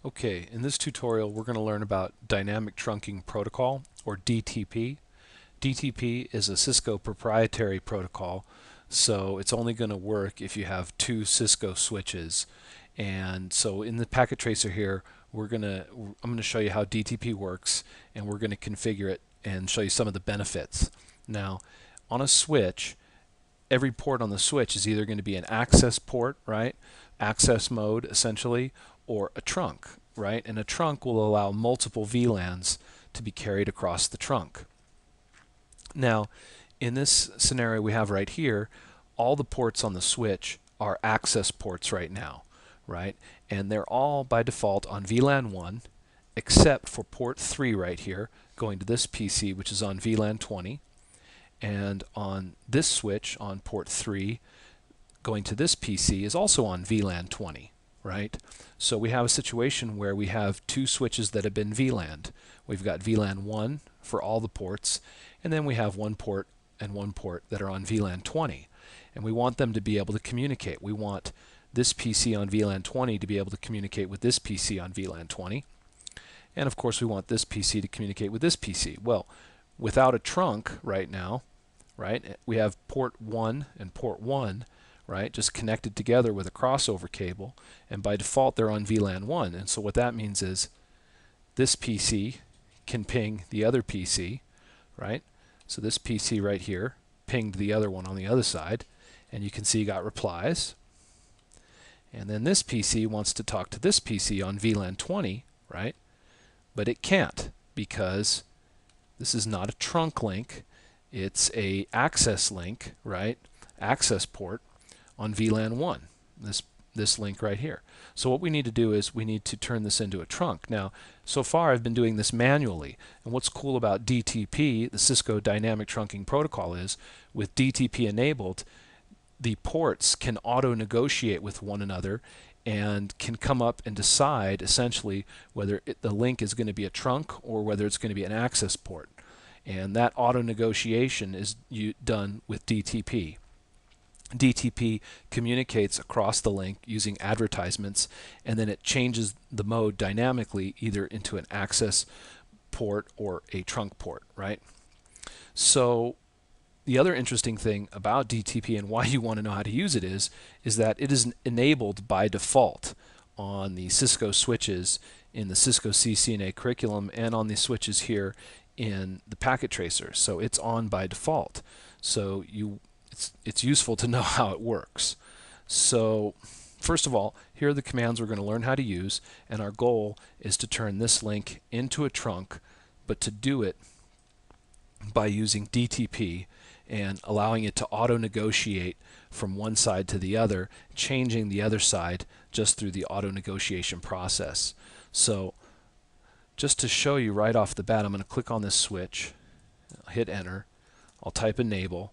Okay, in this tutorial we're going to learn about Dynamic Trunking Protocol, or DTP. DTP is a Cisco proprietary protocol, so it's only going to work if you have two Cisco switches. And so in the packet tracer here, I'm going to show you how DTP works, and we're going to configure it and show you some of the benefits. Now, on a switch, every port on the switch is either going to be an access port, right? Access mode, essentially, or a trunk, right? And a trunk will allow multiple VLANs to be carried across the trunk. Now, in this scenario we have right here, all the ports on the switch are access ports right now, right? And they're all by default on VLAN 1, except for port 3 right here, going to this PC, which is on VLAN 20. And on this switch, on port 3, going to this PC is also on VLAN 20, right? So we have a situation where we have two switches that have been VLANed. We've got VLAN 1 for all the ports, and then we have one port and one port that are on VLAN 20. And we want them to be able to communicate. We want this PC on VLAN 20 to be able to communicate with this PC on VLAN 20. And of course we want this PC to communicate with this PC. Well, without a trunk right now, right, we have port 1 and port 1, right, just connected together with a crossover cable, and by default they're on VLAN 1. And so what that means is this PC can ping the other PC, right? So this PC right here pinged the other one on the other side, and you can see you got replies. And then this PC wants to talk to this PC on VLAN 20, right? But it can't, because this is not a trunk link. It's a access link, right? Access port on VLAN 1, this link right here. So what we need to do is we need to turn this into a trunk. Now, so far I've been doing this manually, and what's cool about DTP, the Cisco Dynamic Trunking Protocol, is with DTP enabled, the ports can auto-negotiate with one another and can come up and decide essentially whether the link is going to be a trunk or whether it's going to be an access port. And that auto-negotiation is done with DTP. DTP communicates across the link using advertisements, and then it changes the mode dynamically either into an access port or a trunk port, right? So the other interesting thing about DTP and why you want to know how to use it is that it is enabled by default on the Cisco switches in the Cisco CCNA curriculum and on the switches here in the packet tracer. So it's on by default. So it's useful to know how it works. So first of all, here are the commands we're going to learn how to use, and our goal is to turn this link into a trunk, but to do it by using DTP and allowing it to auto-negotiate from one side to the other, changing the other side just through the auto-negotiation process. So just to show you right off the bat, I'm going to click on this switch, I'll hit enter, I'll type enable,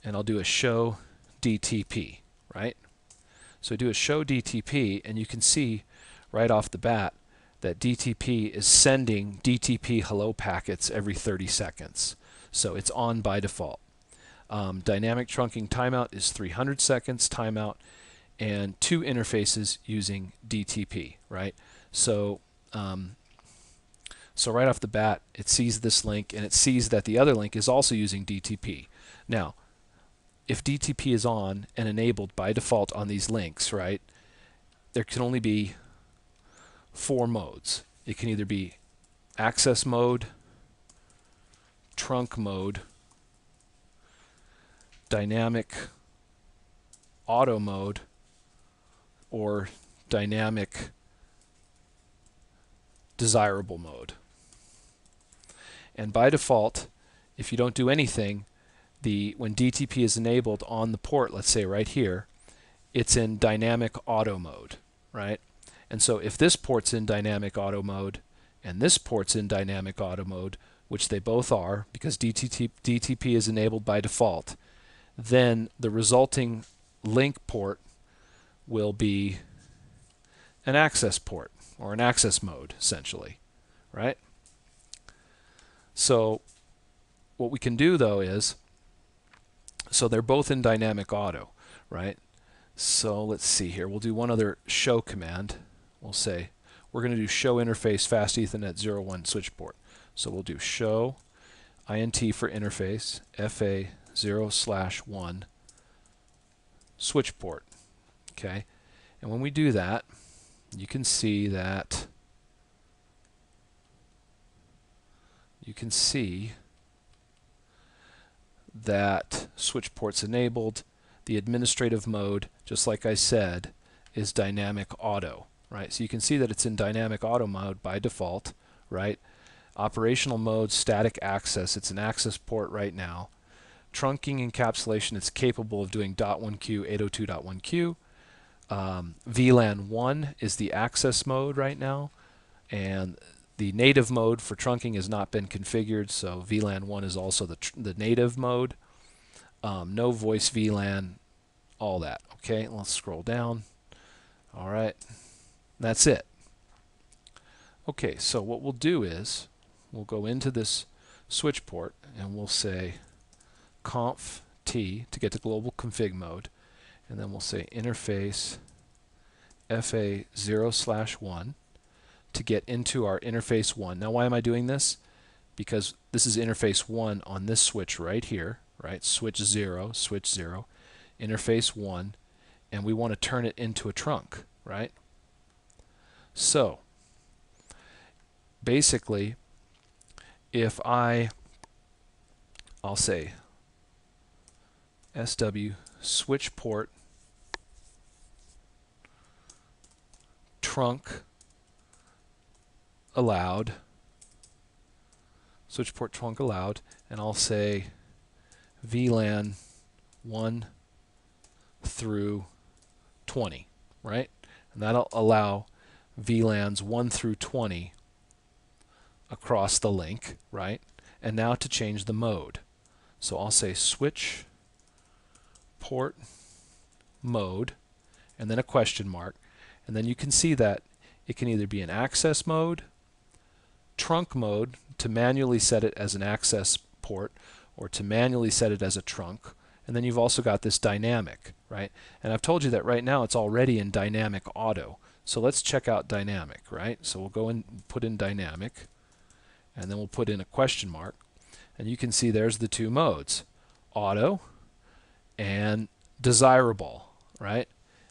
and I'll do a show DTP, right? So I do a show DTP, and you can see right off the bat that DTP is sending DTP hello packets every 30 seconds. So it's on by default. Dynamic trunking timeout is 300 seconds timeout, and two interfaces using DTP, right? So so right off the bat, it sees this link, and it sees that the other link is also using DTP. Now, if DTP is on and enabled by default on these links, right, there can only be 4 modes. It can either be access mode, trunk mode, dynamic auto mode, or dynamic desirable mode. And by default, if you don't do anything, when DTP is enabled on the port, let's say right here, it's in dynamic auto mode, right? And so if this port's in dynamic auto mode and this port's in dynamic auto mode, which they both are because DTP is enabled by default, then the resulting link port will be an access port or an access mode, essentially, right? So what we can do though is, so they're both in dynamic auto, right? So let's see here. We'll do one other show command. We'll say we're going to do show interface fast Ethernet 01 switch port. So we'll do show int for interface FA0/1 switch port. Okay, and when we do that, you can see that switch port's enabled. The administrative mode, just like I said, is dynamic auto, right? So you can see that it's in dynamic auto mode by default, right? Operational mode, static access, it's an access port right now. Trunking encapsulation, it's capable of doing .1Q, 802.1Q. VLAN 1 is the access mode right now, and the native mode for trunking has not been configured, so VLAN 1 is also the native mode. No voice VLAN, all that. Okay, let's scroll down. All right, that's it. Okay, so what we'll do is we'll go into this switch port and we'll say conf t to get to global config mode, and then we'll say interface FA0/1 to get into our interface 1. Now why am I doing this? Because this is interface 1 on this switch right here, right? Switch 0, interface 1, and we want to turn it into a trunk, right? So basically, if I'll say SW switch port trunk allowed, switch port trunk allowed, and I'll say VLAN 1 through 20, right? And that'll allow VLANs 1 through 20 across the link, right? And now to change the mode. So I'll say switch port mode and then a question mark, and then you can see that it can either be an access mode, trunk mode to manually set it as an access port, or to manually set it as a trunk, and then you've also got this dynamic, right? And I've told you that right now it's already in dynamic auto. So let's check out dynamic, right? So we'll go and put in dynamic, and then we'll put in a question mark, and you can see there's the two modes, auto and desirable, right?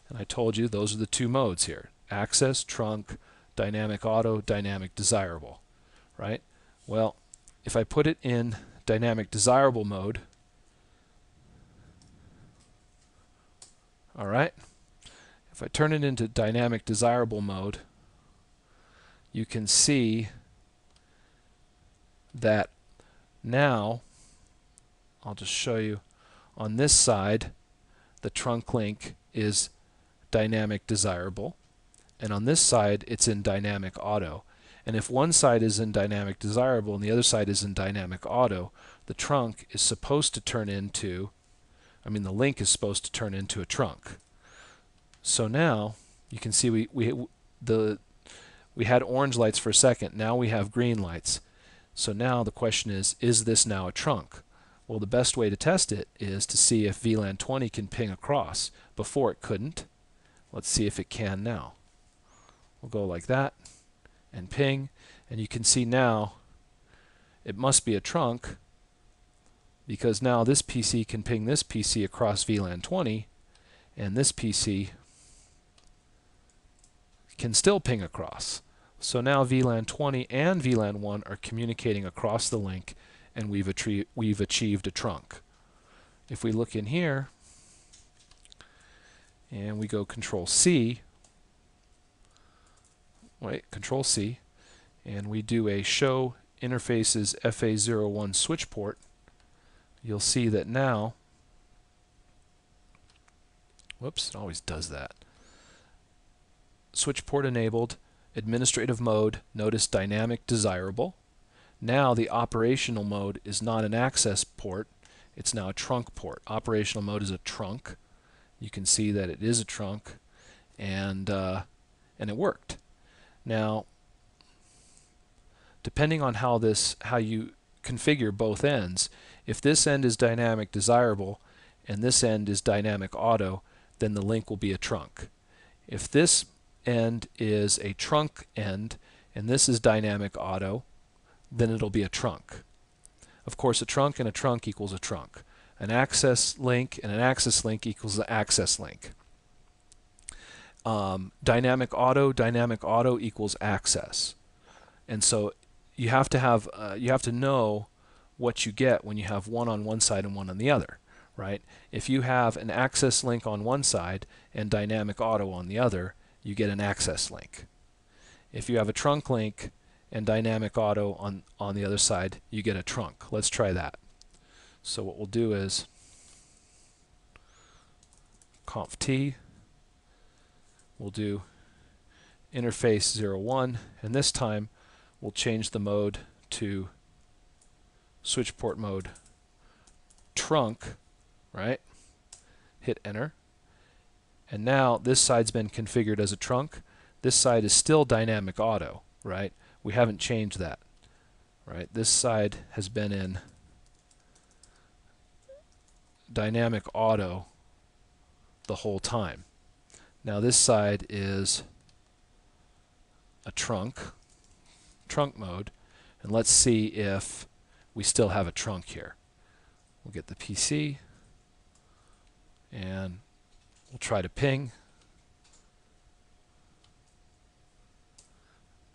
And I told you those are the two modes here, access, trunk, dynamic auto, dynamic desirable, right? Well, if I put it in dynamic desirable mode, all right, if I turn it into dynamic desirable mode, you can see that now, I'll just show you, on this side the trunk link is dynamic desirable, and on this side it's in dynamic auto. And if one side is in dynamic desirable and the other side is in dynamic auto, the trunk is supposed to turn into, the link is supposed to turn into a trunk. So now you can see we had orange lights for a second, now we have green lights. So now the question is this now a trunk? Well, the best way to test it is to see if VLAN 20 can ping across. Before it couldn't. Let's see if it can now. We'll go like that and ping, and you can see now it must be a trunk because now this PC can ping this PC across VLAN 20, and this PC can still ping across. So now VLAN 20 and VLAN 1 are communicating across the link, and we've achieved a trunk. If we look in here and we go Control C, Control C, and we do a show interfaces FA01 switch port, you'll see that now, whoops, it always does that. Switch port enabled, administrative mode, notice dynamic desirable. Now the operational mode is not an access port, it's now a trunk port. Operational mode is a trunk. You can see that it is a trunk, and it worked. Now, depending on how you configure both ends, if this end is dynamic desirable and this end is dynamic auto, then the link will be a trunk. If this end is a trunk end, and this is dynamic auto, then it'll be a trunk. Of course, a trunk and a trunk equals a trunk. An access link and an access link equals the access link. Dynamic auto equals access. And so you have to know what you get when you have one on one side and one on the other, right? If you have an access link on one side and dynamic auto on the other, you get an access link. If you have a trunk link and dynamic auto on the other side, you get a trunk. Let's try that. So what we'll do is conf t, we'll do interface 01, and this time we'll change the mode to switch port mode trunk, right? Hit enter. And now this side's been configured as a trunk. This side is still dynamic auto, right? We haven't changed that, right? This side has been in dynamic auto the whole time. Now this side is a trunk mode, and let's see if we still have a trunk here. We'll get the PC and we'll try to ping,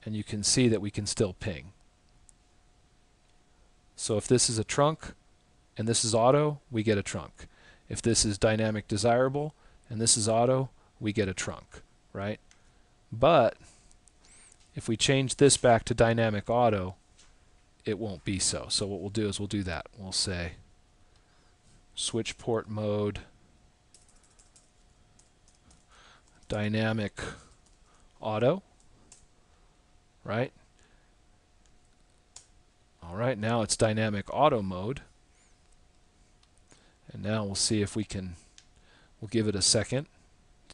and you can see that we can still ping. So if this is a trunk and this is auto, we get a trunk. If this is dynamic desirable and this is auto, we get a trunk, right? But if we change this back to dynamic auto, it won't be so. So what we'll do is we'll do that. We'll say switch port mode dynamic auto, right? All right, now it's dynamic auto mode. And now we'll see if we can, we'll give it a second.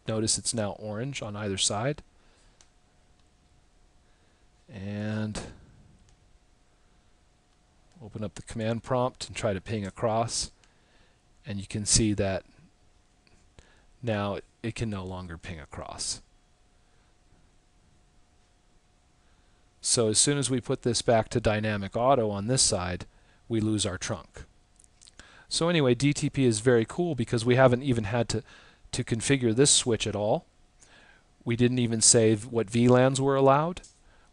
Notice it's now orange on either side. And open up the command prompt and try to ping across. And you can see that now it can no longer ping across. So as soon as we put this back to dynamic auto on this side, we lose our trunk. So anyway, DTP is very cool because we haven't even had to configure this switch at all. We didn't even say what VLANs were allowed.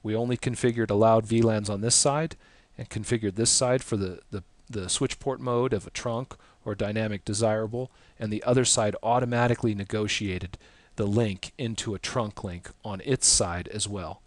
We only configured allowed VLANs on this side and configured this side for the switch port mode of a trunk or dynamic desirable, and the other side automatically negotiated the link into a trunk link on its side as well.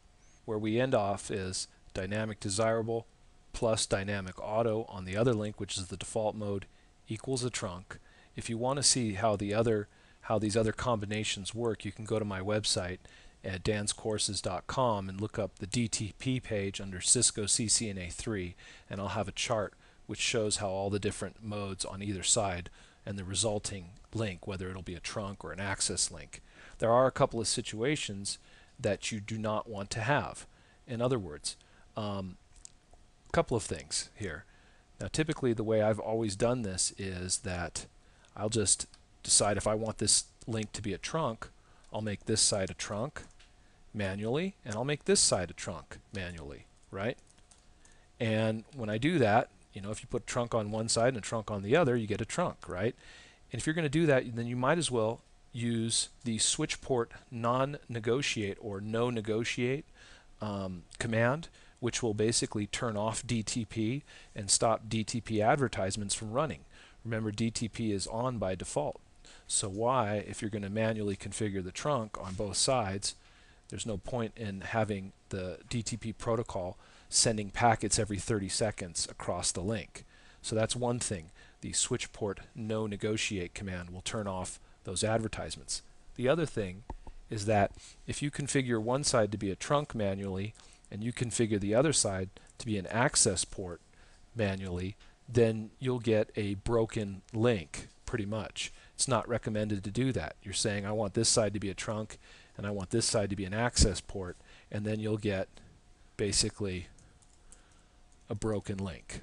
Where we end off is dynamic desirable plus dynamic auto on the other link, which is the default mode, equals a trunk. If you want to see how these other combinations work, you can go to my website at danscourses.com and look up the DTP page under Cisco CCNA 3, and I'll have a chart which shows how all the different modes on either side and the resulting link, whether it'll be a trunk or an access link. There are a couple of situations that you do not want to have. In other words, a couple of things here. Now typically the way I've always done this is that I'll just decide if I want this link to be a trunk, I'll make this side a trunk manually, and I'll make this side a trunk manually, right? And when I do that, you know, if you put trunk on one side and a trunk on the other, you get a trunk, right? And if you're going to do that, then you might as well use the switch port non-negotiate or no negotiate command, which will basically turn off DTP and stop DTP advertisements from running. Remember, DTP is on by default. So why, if you're going to manually configure the trunk on both sides, there's no point in having the DTP protocol sending packets every 30 seconds across the link. So that's one thing. The switch port no negotiate command will turn off those advertisements. The other thing is that if you configure one side to be a trunk manually and you configure the other side to be an access port manually, then you'll get a broken link pretty much. It's not recommended to do that. You're saying I want this side to be a trunk and I want this side to be an access port, and then you'll get basically a broken link.